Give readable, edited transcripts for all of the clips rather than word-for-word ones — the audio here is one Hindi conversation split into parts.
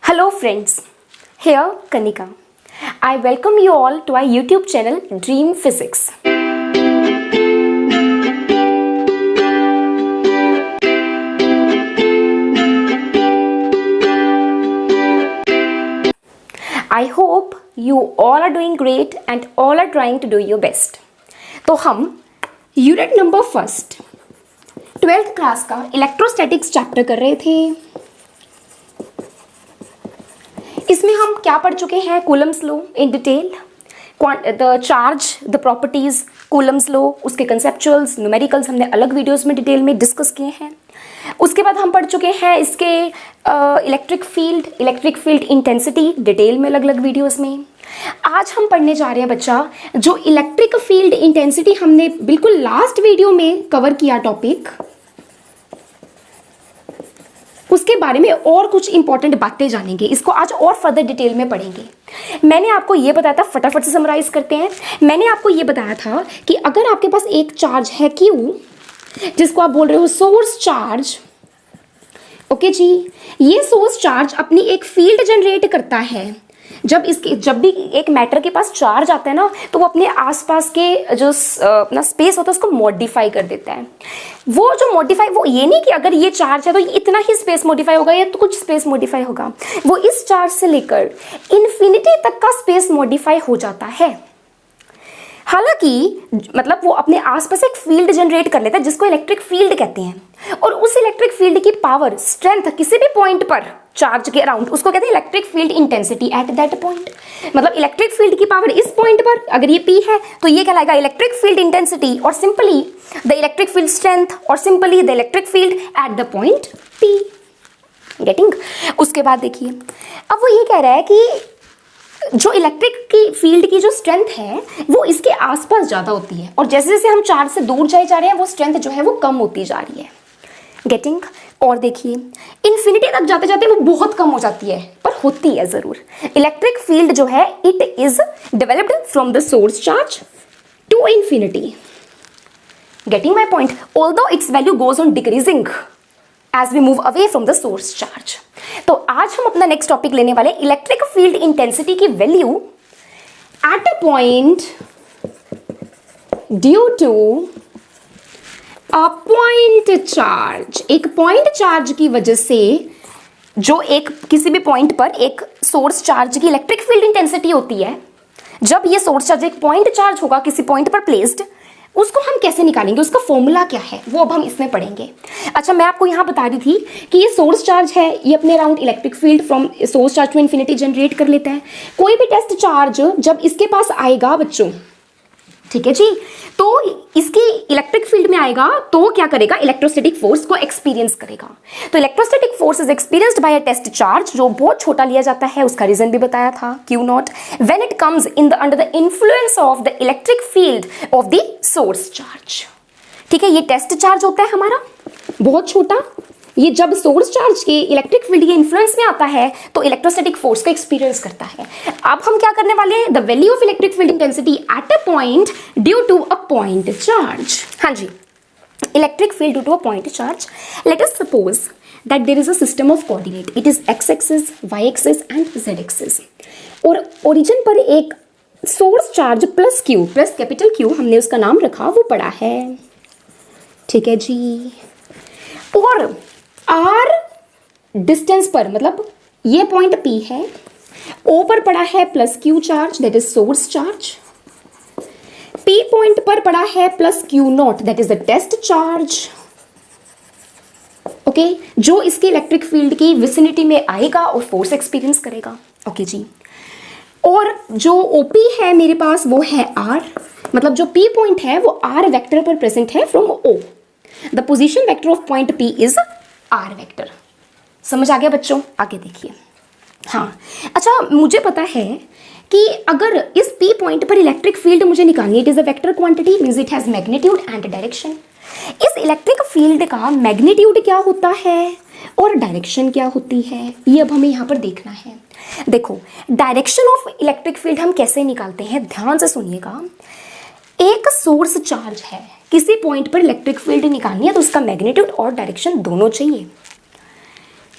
Hello friends, here Kanika. I welcome you all to our YouTube channel Dream Physics. I hope you all are doing great and all are trying to do your best. तो हम unit number first 12th class का इलेक्ट्रोस्टैटिक्स चैप्टर कर रहे थे। इसमें हम क्या पढ़ चुके हैं? Coulomb's law in detail, the charge, the properties, Coulomb's law, उसके कंसेप्चुअल्स, न्यूमेरिकल्स हमने अलग वीडियोस में डिटेल में डिस्कस किए हैं। उसके बाद हम पढ़ चुके हैं इसके इलेक्ट्रिक फील्ड इंटेंसिटी डिटेल में अलग अलग वीडियोस में। आज हम पढ़ने जा रहे हैं बच्चा जो इलेक्ट्रिक फील्ड इंटेंसिटी हमने बिल्कुल लास्ट वीडियो में कवर किया टॉपिक, उसके बारे में और कुछ इंपॉर्टेंट बातें जानेंगे। इसको आज और फर्दर डिटेल में पढ़ेंगे। मैंने आपको ये बताया था, फटाफट से समराइज करते हैं। मैंने आपको ये बताया था कि अगर आपके पास एक चार्ज है Q, जिसको आप बोल रहे हो सोर्स चार्ज, ओके जी, ये सोर्स चार्ज अपनी एक फील्ड जनरेट करता है। जब भी एक मैटर के पास चार्ज आता है ना, तो वो अपने आसपास के जो अपना स्पेस होता है उसको मॉडिफाई कर देता है। वो जो मॉडिफाई, वो ये नहीं कि अगर ये चार्ज है तो इतना ही स्पेस मॉडिफाई होगा या तो कुछ स्पेस मॉडिफाई होगा। वो इस चार्ज से लेकर इन्फिनिटी तक का स्पेस मॉडिफाई हो जाता है। हालांकि मतलब वो अपने आसपास एक फील्ड जनरेट कर लेता है जिसको इलेक्ट्रिक फील्ड कहते हैं, और उस इलेक्ट्रिक फील्ड की पावर, स्ट्रेंथ किसी भी पॉइंट पर चार्ज के अराउंड, उसको कहते हैं electric field intensity at that point. मतलब इलेक्ट्रिक फील्ड की पावर इस पॉइंट पर अगर ये P है तो ये कहलाएगा इलेक्ट्रिक फील्ड इंटेंसिटी, और simply the electric field strength, और simply the electric field at the point P। Getting? उसके बाद देखिए, अब वो ये कह रहा है कि जो इलेक्ट्रिक की फील्ड की जो स्ट्रेंथ है वो इसके आसपास ज़्यादा होती है, और जैसे जैसे हम चार्ज से दूर जाए जा रहे हैं वो स्ट्रेंथ जो है वो कम होती जा रही है। गेटिंग? और देखिए, इन्फिनिटी तक जाते जाते वो बहुत कम हो जाती है, पर होती है ज़रूर। इलेक्ट्रिक फील्ड जो है it is developed from the source charge to infinity. Getting my point? Although its value goes on decreasing as we move away from the source charge। तो आज हम अपना नेक्स्ट टॉपिक लेने वाले इलेक्ट्रिक फील्ड इंटेंसिटी की value at a point due to a point charge. एक पॉइंट चार्ज की वजह से जो एक किसी भी पॉइंट पर एक सोर्स चार्ज की इलेक्ट्रिक फील्ड इंटेंसिटी होती है, जब ये सोर्स चार्ज एक पॉइंट चार्ज होगा किसी पॉइंट पर प्लेस्ड, उसको हम कैसे निकालेंगे, उसका फॉर्मूला क्या है, वो अब हम इसमें पढ़ेंगे। अच्छा, मैं आपको यहाँ बता रही थी कि ये सोर्स चार्ज है, ये अपने around electric field from source charge to infinity generate कर लेता है। कोई भी टेस्ट चार्ज जब इसके पास आएगा बच्चों, ठीक है जी, तो इसकी इलेक्ट्रिक फील्ड में आएगा तो क्या करेगा? इलेक्ट्रोस्टैटिक फोर्स को एक्सपीरियंस करेगा। तो electrostatic force is experienced by a test charge, जो बहुत छोटा लिया जाता है, उसका रीजन भी बताया था, Q0, when it comes in the under the influence of the electric field of the source charge. ठीक है, ये टेस्ट चार्ज होता है हमारा बहुत छोटा। ये जब सोर्स चार्ज के इलेक्ट्रिक फील्ड के इन्फ्लुएंस में आता है तो इलेक्ट्रोस्टैटिक फोर्स का एक्सपीरियंस करता है। अब हम क्या करने वाले हैं? The value of electric field intensity at a point due to a point charge. हाँ जी, electric field due to a point charge. Let us suppose that there is a system of coordinate, it is x-axis, y-axis and z-axis, और ओरिजिन पर एक source charge plus Q, plus capital Q, हमने उसका नाम रखा, वो पड़ा है। ठीक है जी, और R डिस्टेंस पर, मतलब ये पॉइंट P है, O पर पड़ा है plus Q charge, that is source charge. P point पर पड़ा है plus Q0, that is the test charge. Okay, जो इसके इलेक्ट्रिक फील्ड की विसिनिटी में आएगा और फोर्स एक्सपीरियंस करेगा। ओके जी, और जो OP है मेरे पास वो है R, मतलब जो P पॉइंट है वो R वेक्टर पर प्रेजेंट है from O। The position vector of point P is R vector. समझ आ गया बच्चों? आगे देखिए। हाँ, अच्छा, मुझे पता है कि अगर इस P पॉइंट पर इलेक्ट्रिक फील्ड मुझे निकालनी, it is a vector quantity, means it has magnitude and direction. इस इलेक्ट्रिक फील्ड का मैग्नीट्यूड क्या होता है और डायरेक्शन क्या होती है, ये अब हमें यहाँ पर देखना है। देखो, डायरेक्शन ऑफ इलेक्ट्रिक फील्ड हम कैसे निकालते हैं, ध्यान से सुनिएगा। एक सोर्स चार्ज है, किसी पॉइंट पर इलेक्ट्रिक फील्ड निकालनी है तो उसका मैग्नीट्यूड और डायरेक्शन दोनों चाहिए।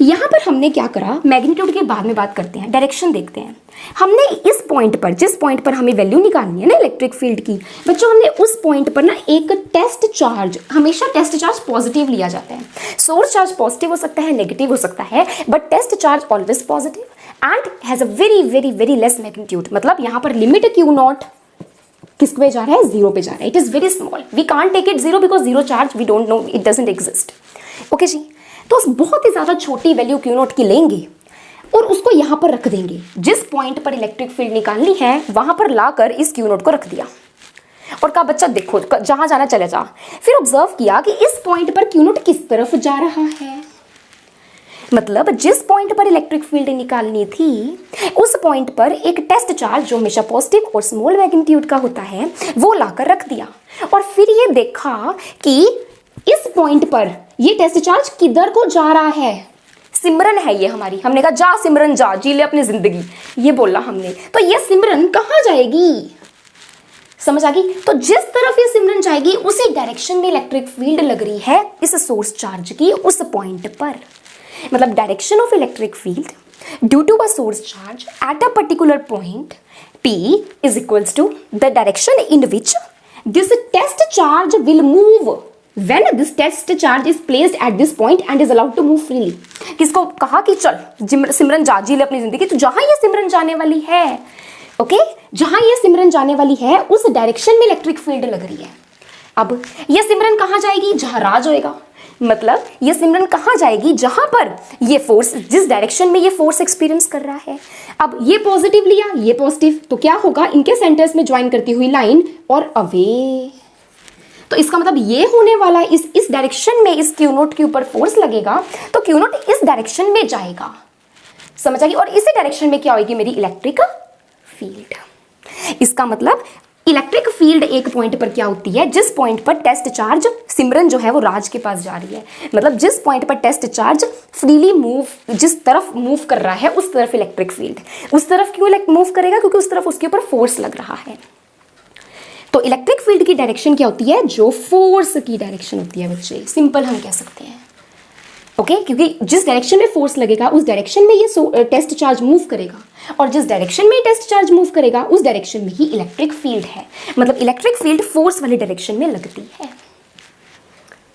यहाँ पर हमने क्या करा, मैग्नीट्यूड के बाद में बात करते हैं, डायरेक्शन देखते हैं। हमने इस पॉइंट पर, जिस पॉइंट पर हमें वैल्यू निकालनी है ना इलेक्ट्रिक फील्ड की, बच्चों हमने उस पॉइंट पर ना एक टेस्ट चार्ज, हमेशा टेस्ट चार्ज पॉजिटिव लिया जाता है। सोर्स चार्ज पॉजिटिव हो सकता है, नेगेटिव हो सकता है, but test charge always positive and has a very very very less magnitude. मतलब यहाँ पर लिमिट क्यू नॉट किस पे जा रहा है, जीरो पे जा रहा है। It is very small, we can't take it zero because zero charge we don't know, it doesn't exist. Okay जी, तो बहुत ही ज्यादा छोटी वैल्यू क्यू नॉट की लेंगे और उसको यहाँ पर रख देंगे। जिस पॉइंट पर इलेक्ट्रिक फील्ड निकालनी है वहां पर लाकर इस क्यू नॉट को रख दिया और कहा बच्चा देखो जहां जाना चले जा। फिर ऑब्जर्व किया कि इस पॉइंट पर क्यू नॉट किस तरफ जा रहा है। मतलब जिस पॉइंट पर इलेक्ट्रिक फील्ड निकालनी थी उस पॉइंट पर एक टेस्ट चार्ज जो हमेशा पॉजिटिव और स्मॉल मैग्नीट्यूड का होता है वो लाकर रख दिया और फिर ये देखा कि इस पॉइंट पर ये टेस्ट चार्ज किधर को जा रहा है। सिमरन है ये हमारी, हमने कहा जा सिमरन जा, जी ले अपनी जिंदगी, ये बोला हमने। तो ये सिमरन कहाँ जाएगी, समझ आ गई। तो जिस तरफ ये सिमरन जाएगी उसी डायरेक्शन में इलेक्ट्रिक फील्ड लग रही है इस सोर्स चार्ज की उस पॉइंट पर। मतलब direction of electric field due to a source charge at a particular point P is equals to the direction in which this test charge will move when this test charge is placed at this point and is allowed to move freely। किसको कहा कि चल सिमरन जा, जी ले अपनी जिंदगी। तो जहां ये सिमरन जाने वाली है, ओके, जहां ये सिमरन जाने वाली है उस डायरेक्शन में इलेक्ट्रिक फील्ड लग रही है। अब ये सिमरन कहाँ जाएगी, जहां राज होएगा। मतलब ये सिमरन कहाँ जाएगी, जहां पर ये फोर्स, जिस डायरेक्शन में ये फोर्स एक्सपीरियंस कर रहा है। अब ये पॉजिटिव लिया, ये पॉजिटिव, तो क्या होगा, इनके सेंटर्स में ज्वाइन करती हुई लाइन और अवे। तो इसका मतलब ये होने वाला इस डायरेक्शन में इस क्यू नोट के ऊपर फोर्स लगेगा तो क्यू नोट इस डायरेक्शन में जाएगा, समझ आएगी। और इसी डायरेक्शन में क्या होगी, मेरी इलेक्ट्रिक फील्ड। इसका मतलब इलेक्ट्रिक फील्ड एक पॉइंट पर क्या होती है, जिस पॉइंट पर टेस्ट चार्ज, सिमरन जो है वो राज के पास जा रही है, मतलब जिस पॉइंट पर टेस्ट चार्ज फ्रीली मूव, जिस तरफ मूव कर रहा है उस तरफ इलेक्ट्रिक फील्ड, उस तरफ क्यों मूव करेगा, क्योंकि उस तरफ उसके ऊपर फोर्स लग रहा है। तो इलेक्ट्रिक फील्ड की डायरेक्शन क्या होती है, जो फोर्स की डायरेक्शन होती है बच्चे, सिंपल हम कह सकते हैं। ओके, क्योंकि जिस डायरेक्शन में फोर्स लगेगा उस डायरेक्शन में ये टेस्ट चार्ज मूव करेगा और जिस डायरेक्शन में टेस्ट चार्ज मूव करेगा उस डायरेक्शन में ही इलेक्ट्रिक फील्ड है। मतलब इलेक्ट्रिक फील्ड फोर्स वाली डायरेक्शन में लगती है।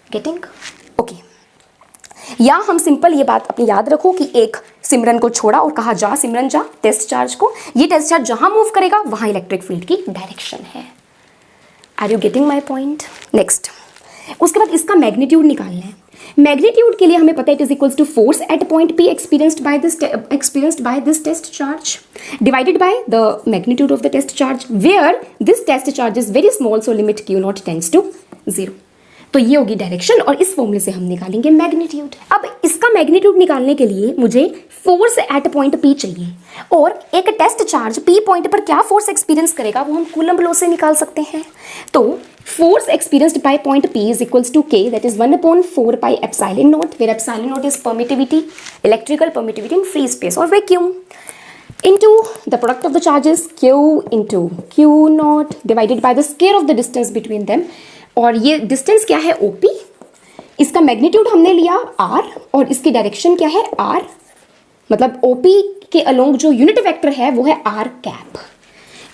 गेटिंग? ओके, या हम सिंपल ये बात अपनी याद रखो कि एक सिमरन को छोड़ा और कहा जा सिमरन जा टेस्ट चार्ज को, ये टेस्ट चार्ज जहां मूव करेगा वहां इलेक्ट्रिक फील्ड की डायरेक्शन है। Are you getting my point? Next, उसके बाद इसका मैग्नीट्यूड निकालना है। मैग्नीट्यूड के लिए हमें पता है it is equals to force at point P experienced by this test charge divided by the magnitude of the test charge where this test charge is very small, so limit Q naught tends to 0। तो ये होगी डायरेक्शन और इस फॉर्मूले से हम निकालेंगे मैग्नीट्यूड। अब इसका मैग्नीट्यूड निकालने के लिए मुझे फोर्स एट पॉइंट P चाहिए और एक टेस्ट चार्ज P पॉइंट पर क्या फोर्स एक्सपीरियंस करेगा वो हम कूलम्ब लॉ से निकाल सकते हैं। तो force experienced by point P is equals to K, that is 1/4 pi epsilon naught, where epsilon naught is permittivity, electrical permittivity in free space or vacuum, into the product of the charges Q into Q naught divided by the square of the distance between them। और ये डिस्टेंस क्या है, OP, इसका मैग्नीट्यूड हमने लिया R और इसकी डायरेक्शन क्या है R, मतलब OP के अलोंग जो यूनिट वेक्टर है वो है R कैप।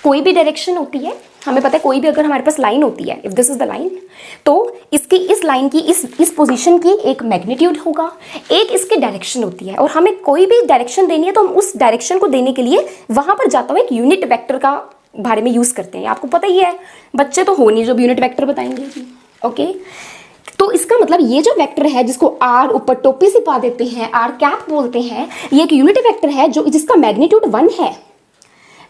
कोई भी डायरेक्शन होती है, हमें पता है कोई भी अगर हमारे पास लाइन होती है, if this is the line, तो इसकी इस लाइन की इस पोजीशन की एक मैग्नीट्यूड होगा, एक इसकी डायरेक्शन होती है और हमें कोई भी डायरेक्शन देनी है तो हम उस डायरेक्शन को देने के लिए वहां पर जाता हुआ एक यूनिट वेक्टर का बारे में यूज करते हैं। आपको पता ही है, बच्चे तो हो नहीं जो यूनिट वेक्टर बताएंगे। ओके, तो इसका मतलब ये जो वेक्टर है जिसको आर ऊपर टोपी से पा देते हैं, आर कैप बोलते हैं, ये एक यूनिट वेक्टर है जो जिसका मैग्नीट्यूड 1 है,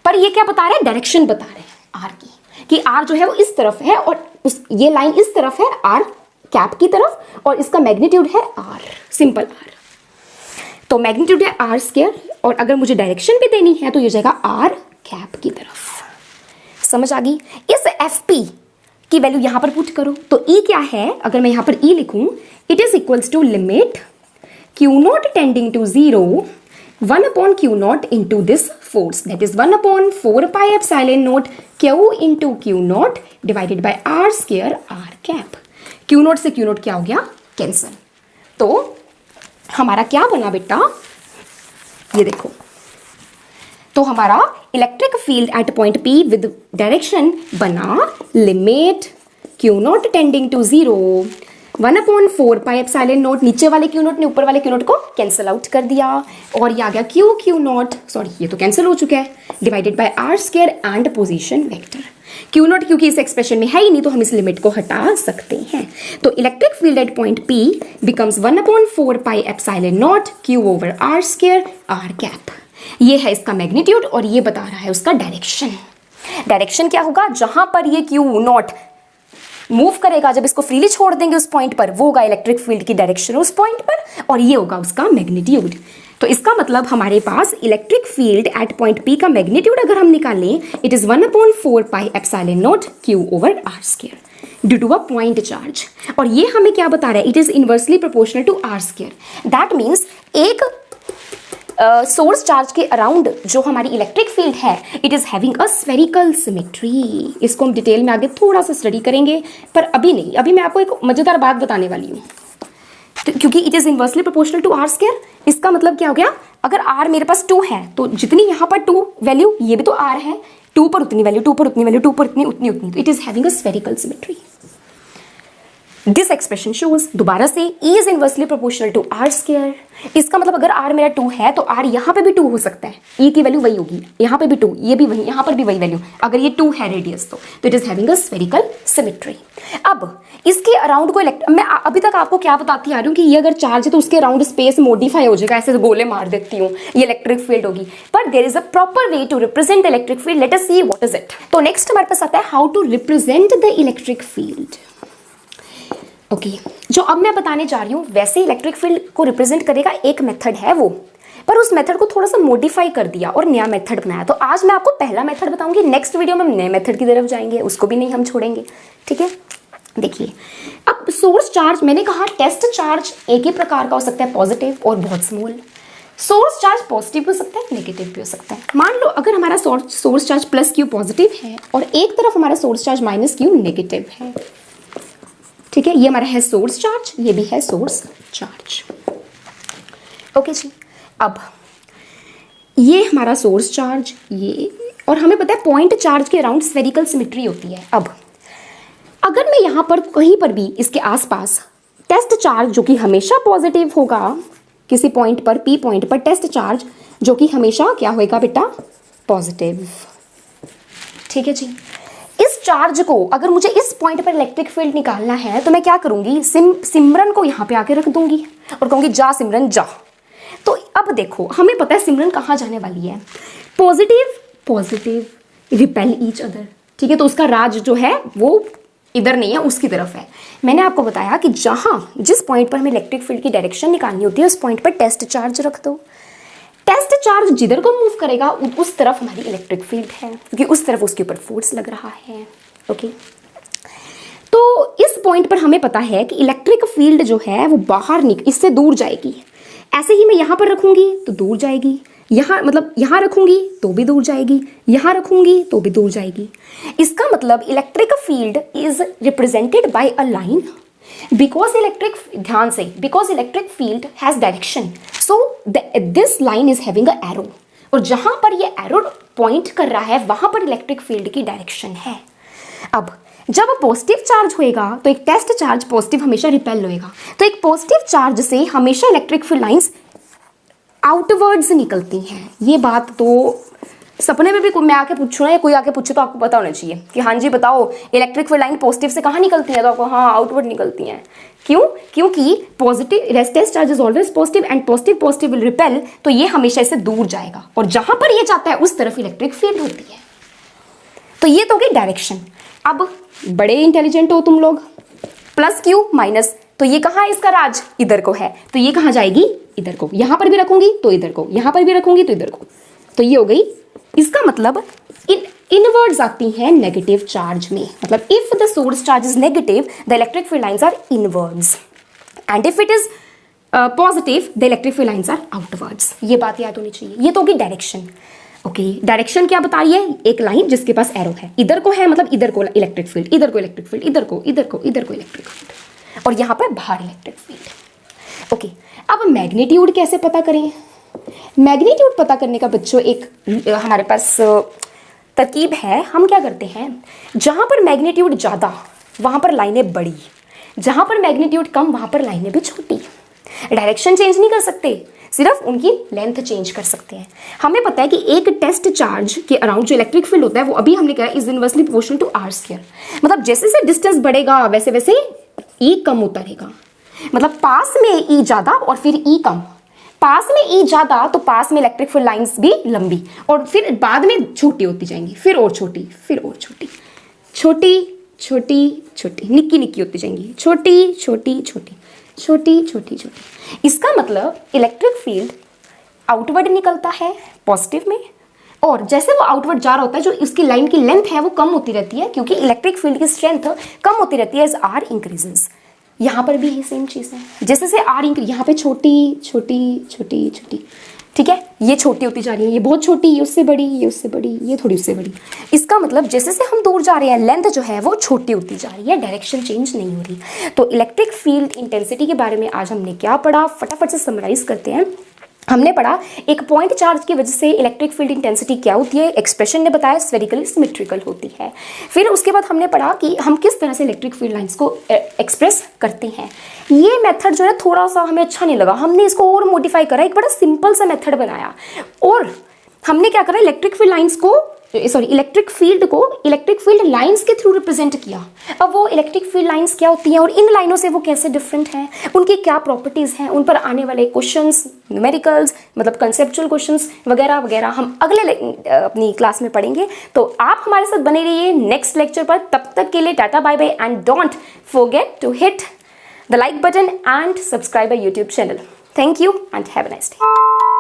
पर ये क्या बता रहे हैं, डायरेक्शन बता रहे हैं आर की, कि आर जो है वो इस तरफ है और ये लाइन इस तरफ है आर कैप की तरफ और इसका मैग्नीट्यूड है आर, सिंपल आर। तो मैग्नीट्यूड है आर स्क्वायर और अगर मुझे डायरेक्शन भी देनी है तो ये जाएगा आर कैप की तरफ। समझ आ गई? इस एफ पी की वैल्यू यहां पर पुट करो तो ई क्या है, अगर मैं यहां पर ई लिखूं, it is equals to limit Q naught tending to 0 1/Q naught into this force, that is 1/4 pi epsilon naught Q into Q naught divided by R square R cap। Q naught से Q naught क्या हो गया, कैंसल। तो हमारा क्या बना बेटा, ये देखो, तो हमारा electric field at point P with direction बना limit Q nought tending to 0 1/4 pi epsilon nought, नीचे वाले Q नॉट ने ऊपर वाले Q नॉट को कैंसिल आउट कर दिया और ये आ गया Q नॉट, सॉरी ये तो कैंसिल हो चुका है, divided by R square and position vector. Q not क्योंकि इस एक्सप्रेशन में है ही नहीं तो हम इस लिमिट को हटा सकते हैं। तो electric field at point P becomes 1/4 pi epsilon nought Q over R square R cap. ये है इसका मैग्नीट्यूड और ये बता रहा है उसका डायरेक्शन। डायरेक्शन क्या होगा, जहां पर ये Q नॉट मूव करेगा, जब इसको फ्रीली छोड़ देंगे उस पॉइंट पर, वो होगा इलेक्ट्रिक फील्ड की डायरेक्शन उस पॉइंट पर और ये होगा उसका मैग्नीट्यूड। तो इसका मतलब हमारे पास electric field at point P का मैग्नीट्यूड अगर हम निकालें, it is 1/4 pi epsilon nought Q over R square due to a point charge. और ये हमें क्या बता रहा है, it is inversely proportional to R square. That means एक सोर्स चार्ज के अराउंड जो हमारी इलेक्ट्रिक फील्ड है, it is having a spherical symmetry. इसको हम डिटेल में आगे थोड़ा सा स्टडी करेंगे, पर अभी नहीं, अभी मैं आपको एक मजेदार बात बताने वाली हूँ। तो क्योंकि it is inversely proportional to R square, इसका मतलब क्या हो गया, अगर R मेरे पास 2 है तो जितनी यहाँ पर 2 वैल्यू, ये भी तो R है, 2 पर उतनी वैल्यू, 2 पर उतनी वैल्यू, 2 पर उतनी, तो it is having a spherical symmetry. This expression shows, दोबारा से, E is inversely proportional to R square. इसका मतलब अगर R मेरा 2 है तो R यहाँ पे भी 2 हो सकता है, E की वैल्यू वही होगी, यहाँ पे भी 2, ये भी वही, यहाँ पर भी वही वैल्यू, अगर ये 2 है रेडियस तो it is having a spherical symmetry. अब इसके अराउंड को मैं अभी तक आपको क्या बताती आ रही हूँ कि ये अगर चार्ज है तो उसके अराउंड स्पेस मॉडिफाई हो जाएगा, ऐसे गोले मार देती हूँ, ये इलेक्ट्रिक फील्ड होगी, पर there is a proper way to represent electric field. Let us see what is it. तो नेक्स्ट हमारे पास आता है how to represent the electric field. Okay, जो अब मैं बताने जा रही हूँ वैसे इलेक्ट्रिक फील्ड को रिप्रेजेंट करेगा एक मेथड है वो, पर उस मेथड को थोड़ा सा मॉडिफाई कर दिया और नया मेथड बनाया। तो आज मैं आपको पहला मेथड बताऊंगी, नेक्स्ट वीडियो में हम नए मेथड की तरफ जाएंगे, उसको भी नहीं हम छोड़ेंगे, ठीक है। देखिए, अब सोर्स चार्ज, मैंने कहा टेस्ट चार्ज एक ही प्रकार का हो सकता है, पॉजिटिव और बहुत स्मॉल। सोर्स चार्ज पॉजिटिव भी हो सकता है, नेगेटिव भी हो सकता है। मान लो अगर हमारा सोर्स चार्ज +Q पॉजिटिव है और एक तरफ हमारा सोर्स चार्ज -Q नेगेटिव है, ठीक है, ये हमारा है सोर्स चार्ज, ये भी है सोर्स चार्ज। ओके जी, अब ये हमारा सोर्स चार्ज, ये, और हमें पता है पॉइंट चार्ज के अराउंड स्फेरिकल सिमेट्री होती है। अब अगर मैं यहाँ पर कहीं पर भी इसके आसपास टेस्ट चार्ज जो कि हमेशा पॉजिटिव होगा, किसी पॉइंट पर P पॉइंट पर टेस्ट चार्ज जो कि हमेशा क्या होएगा बेटा, पॉजिटिव, ठीक है जी। इस चार्ज को अगर मुझे इस पॉइंट पर इलेक्ट्रिक फील्ड निकालना है तो मैं क्या करूंगी, सिमरन को यहाँ पे आके रख दूंगी और कहूंगी जा सिमरन जा। तो अब देखो, हमें पता है सिमरन कहाँ जाने वाली है, positive positive repel each other, ठीक है। तो उसका राज जो है वो इधर नहीं है, उसकी तरफ है। मैंने आपको बताया कि जहाँ जिस पॉइंट पर हमें इलेक्ट्रिक फील्ड की डायरेक्शन निकालनी होती है उस पॉइंट पर टेस्ट चार्ज रख दो। टेस्ट चार्ज जिधर को मूव करेगा उस तरफ हमारी इलेक्ट्रिक फील्ड है, क्योंकि उस तरफ उसके ऊपर फोर्स लग रहा है। ओके, तो इस पॉइंट पर हमें पता है कि इलेक्ट्रिक फील्ड जो है वो बाहर इससे दूर जाएगी। ऐसे ही मैं यहाँ पर रखूंगी तो दूर जाएगी, यहाँ मतलब यहाँ रखूंगी तो भी दूर जाएगी, यहाँ रखूंगी तो भी दूर जाएगी। इसका मतलब electric field is represented by a line because electric field has direction, so this line is having a arrow, और जहां पर ये एरो पॉइंट कर रहा है वहां पर इलेक्ट्रिक फील्ड की डायरेक्शन है। अब जब पॉजिटिव चार्ज होएगा तो एक टेस्ट चार्ज पॉजिटिव हमेशा रिपेल होएगा, तो एक पॉजिटिव चार्ज से हमेशा इलेक्ट्रिक फील्ड लाइंस आउटवर्ड्स निकलती हैं। ये बात तो सपने में भी मैं आके पूछूँ ना, या कोई आके पूछे तो आपको पता होना चाहिए कि हाँ जी बताओ इलेक्ट्रिक फील्ड लाइन पॉजिटिव से कहाँ निकलती है, तो आपको हाँ आउटवर्ड निकलती हैं। क्यों? क्योंकि positive resistance charge is always positive and positive will repel, तो ये हमेशा इससे दूर जाएगा और जहां पर ये जाता है उस तरफ इलेक्ट्रिक फील्ड होती है। तो ये तो होगी डायरेक्शन। अब बड़े इंटेलिजेंट हो तुम लोग, +Q-, तो ये कहाँ है इसका राज, इधर को है, तो ये कहाँ जाएगी, इधर को। यहां पर भी रखूंगी तो इधर को, यहां पर भी रखूंगी तो इधर को, तो ये हो गई। इसका मतलब इनवर्ड्स आती हैं नेगेटिव चार्ज में, मतलब if the source charge is negative the electric field lines are inwards and if it is positive the electric field lines are outwards. ये बात याद होनी चाहिए। ये तो होगी डायरेक्शन। ओके, डायरेक्शन क्या बता रही है, एक लाइन जिसके पास एरो है, इधर को है मतलब इधर को इलेक्ट्रिक फील्ड, इधर को इलेक्ट्रिक फील्ड, इधर को इधर को इधर को इलेक्ट्रिक फील्ड, और यहाँ पर बाहर इलेक्ट्रिक फील्ड। ओके, अब मैग्नीट्यूड कैसे पता करें? मैग्नीट्यूड पता करने का बच्चों एक हमारे पास तरकीब है। हम क्या करते हैं, जहाँ पर मैग्नीट्यूड ज़्यादा वहाँ पर लाइनें बड़ी, जहाँ पर मैग्नीट्यूड कम वहाँ पर लाइनें भी छोटी। डायरेक्शन चेंज नहीं कर सकते, सिर्फ उनकी लेंथ चेंज कर सकते हैं। हमें पता है कि एक टेस्ट चार्ज के अराउंड जो इलेक्ट्रिक फील्ड होता है वो अभी हमने कहा is inversely proportional to R square. मतलब जैसे जैसे डिस्टेंस बढ़ेगा वैसे वैसे ई कम होता रहेगा। मतलब पास में ई ज़्यादा और फिर ई कम, पास में ई ज़्यादा तो पास में इलेक्ट्रिक फील्ड लाइंस भी लंबी और फिर बाद में छोटी होती जाएंगी, फिर और छोटी, फिर और छोटी, छोटी छोटी छोटी, निक्की निक्की होती जाएंगी, छोटी छोटी छोटी छोटी छोटी छोटी। इसका मतलब इलेक्ट्रिक फील्ड आउटवर्ड निकलता है पॉजिटिव में, और जैसे वो आउटवर्ड जा रहा होता है जो उसकी लाइन की लेंथ है वो कम होती रहती है, क्योंकि इलेक्ट्रिक फील्ड की स्ट्रेंथ कम होती रहती है एज आर इंक्रीजेस। यहाँ पर भी ये सेम चीज़ है, जैसे जैसे आर इंक्रीज, यहाँ पे छोटी छोटी छोटी छोटी, ठीक है, ये छोटी होती जा रही है, ये बहुत छोटी, ये उससे बड़ी, ये उससे बड़ी, ये थोड़ी उससे बड़ी। इसका मतलब जैसे से हम दूर जा रहे हैं लेंथ जो है वो छोटी होती जा रही है, डायरेक्शन चेंज नहीं हो रही। तो इलेक्ट्रिक फील्ड इंटेंसिटी के बारे में आज हमने क्या पढ़ा, फटाफट से समराइज करते हैं। हमने पढ़ा एक पॉइंट चार्ज की वजह से इलेक्ट्रिक फील्ड इंटेंसिटी क्या होती है, एक्सप्रेशन ने बताया स्फेरिकली सिमेट्रिकल होती है। फिर उसके बाद हमने पढ़ा कि हम किस तरह से इलेक्ट्रिक फील्ड लाइंस को एक्सप्रेस करते हैं। ये मेथड जो है थोड़ा सा हमें अच्छा नहीं लगा, हमने इसको और मॉडिफाई करा, एक बड़ा सिंपल सा मेथड बनाया और हमने क्या करा, इलेक्ट्रिक फील्ड लाइंस को इलेक्ट्रिक फील्ड को इलेक्ट्रिक फील्ड लाइंस के थ्रू रिप्रेजेंट किया। अब वो इलेक्ट्रिक फील्ड लाइंस क्या होती हैं और इन लाइनों से वो कैसे डिफरेंट हैं, उनकी क्या प्रॉपर्टीज़ हैं, उन पर आने वाले क्वेश्चंस, न्यूमेरिकल्स मतलब कंसेप्चुअल क्वेश्चंस वगैरह वगैरह हम अगले अपनी क्लास में पढ़ेंगे। तो आप हमारे साथ बने रहिए नेक्स्ट लेक्चर पर। तब तक के लिए tata bye bye and don't forget to hit the like button and subscribe our YouTube channel. Thank you and have a nice day.